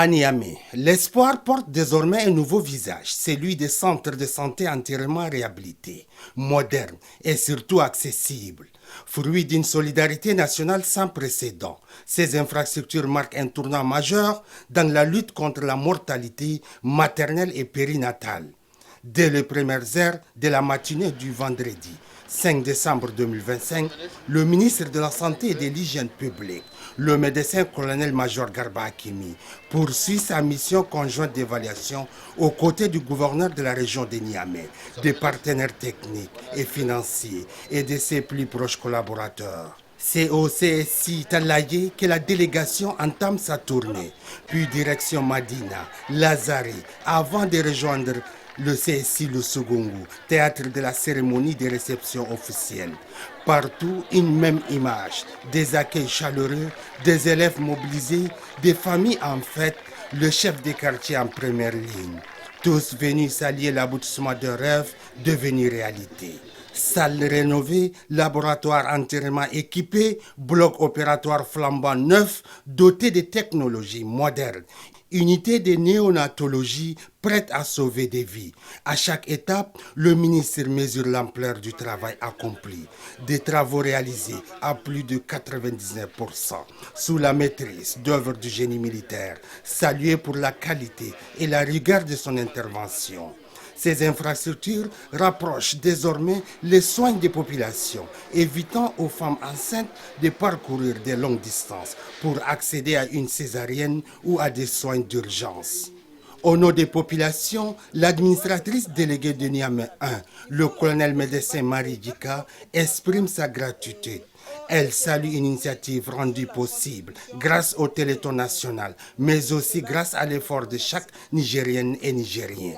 À Niamey, l'espoir porte désormais un nouveau visage, celui des centres de santé entièrement réhabilités, modernes et surtout accessibles. Fruit d'une solidarité nationale sans précédent, ces infrastructures marquent un tournant majeur dans la lutte contre la mortalité maternelle et périnatale. Dès les premières heures de la matinée du vendredi 5 décembre 2025, le ministre de la Santé et de l'Hygiène publique, le médecin-colonel-major Garba Hakimi, poursuit sa mission conjointe d'évaluation aux côtés du gouverneur de la région de Niamey, des partenaires techniques et financiers et de ses plus proches collaborateurs. C'est au CSI Talaye que la délégation entame sa tournée, puis direction Madina, Lazare, avant de rejoindre le CSI Lusugungu, théâtre de la cérémonie de réception officielle. Partout, une même image, des accueils chaleureux, des élèves mobilisés, des familles en fête, le chef de quartier en première ligne. Tous venus s'allier l'aboutissement de rêve devenu réalité. Salle rénovée, laboratoire entièrement équipé, bloc opératoire flambant neuf, doté de technologies modernes. Unité de néonatologie prête à sauver des vies. À chaque étape, le ministre mesure l'ampleur du travail accompli. Des travaux réalisés à plus de 99% sous la maîtrise d'œuvres du génie militaire, salué pour la qualité et la rigueur de son intervention. Ces infrastructures rapprochent désormais les soins des populations, évitant aux femmes enceintes de parcourir de longues distances pour accéder à une césarienne ou à des soins d'urgence. Au nom des populations, l'administratrice déléguée de Niamey 1, le colonel médecin Marie Djika, exprime sa gratitude. Elle salue une initiative rendue possible grâce au Téléthon national, mais aussi grâce à l'effort de chaque Nigérienne et Nigérien.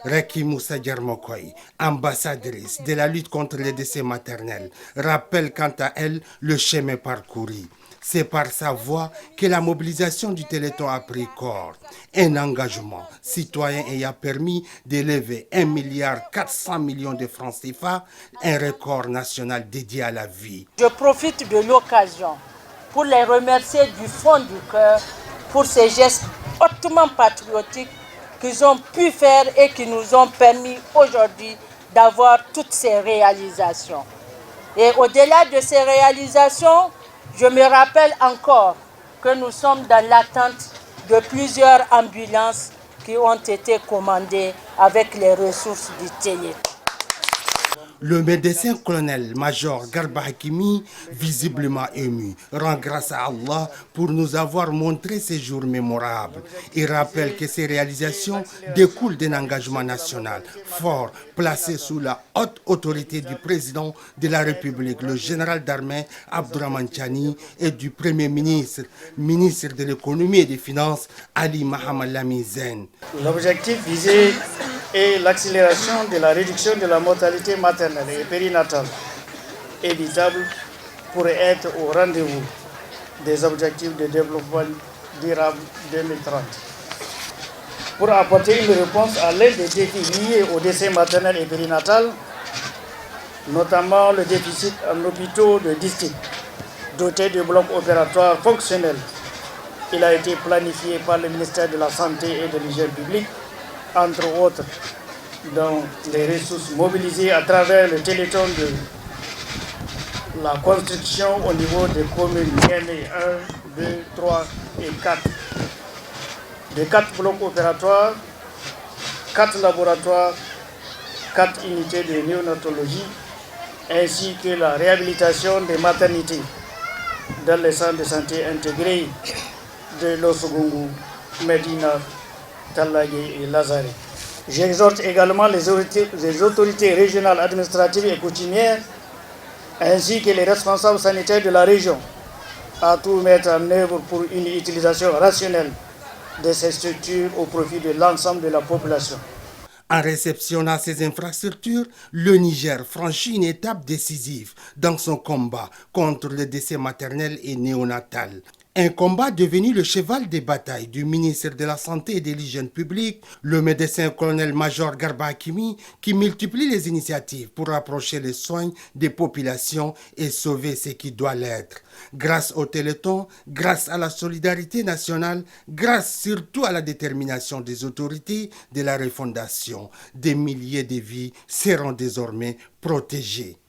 Reki Moussa Djermokoy, ambassadrice de la lutte contre les décès maternels, rappelle quant à elle le chemin parcouru. C'est par sa voix que la mobilisation du Téléthon a pris corps. Un engagement citoyen ayant permis d'élever 1,4 milliard de francs CFA, un record national dédié à la vie. Je profite de l'occasion pour les remercier du fond du cœur pour ces gestes hautement patriotiques qu'ils ont pu faire et qui nous ont permis aujourd'hui d'avoir toutes ces réalisations. Et au-delà de ces réalisations, je me rappelle encore que nous sommes dans l'attente de plusieurs ambulances qui ont été commandées avec les ressources du Téléthon. Le médecin-colonel-major Garba Hakimi, visiblement ému, rend grâce à Allah pour nous avoir montré ces jours mémorables. Il rappelle que ces réalisations découlent d'un engagement national fort, placé sous la haute autorité du président de la République, le général d'armée Abdourahmane Tchani, et du Premier ministre, ministre de l'économie et des finances, Ali Mohamed Lamine Zen. L'objectif visé est l'accélération de la réduction de la mortalité maternelle et périnatale évitable pour être au rendez-vous des objectifs de développement durable 2030. Pour apporter une réponse à l'aide des défis liés au décès maternel et périnatal, notamment le déficit en hôpitaux de district dotés de blocs opératoires fonctionnels, il a été planifié par le ministère de la Santé et de l'Hygiène publique, entre autres, dans les ressources mobilisées à travers le Téléthon de la construction au niveau des communes Niamey 1, 2, 3 et 4. De 4 blocs opératoires, 4 laboratoires, 4 unités de néonatologie, ainsi que la réhabilitation des maternités dans les centres de santé intégrés de Losogungu, Medina, Talaye et Lazare. J'exhorte également les autorités régionales administratives et coutumières ainsi que les responsables sanitaires de la région à tout mettre en œuvre pour une utilisation rationnelle de ces structures au profit de l'ensemble de la population. En réceptionnant ces infrastructures, le Niger franchit une étape décisive dans son combat contre le décès maternel et néonatal. Un combat devenu le cheval de bataille du ministre de la Santé et de l'Hygiène publique, le médecin-colonel-major Garba Hakimi, qui multiplie les initiatives pour rapprocher les soins des populations et sauver ce qui doit l'être. Grâce au Téléthon, grâce à la solidarité nationale, grâce surtout à la détermination des autorités de la refondation, des milliers de vies seront désormais protégées.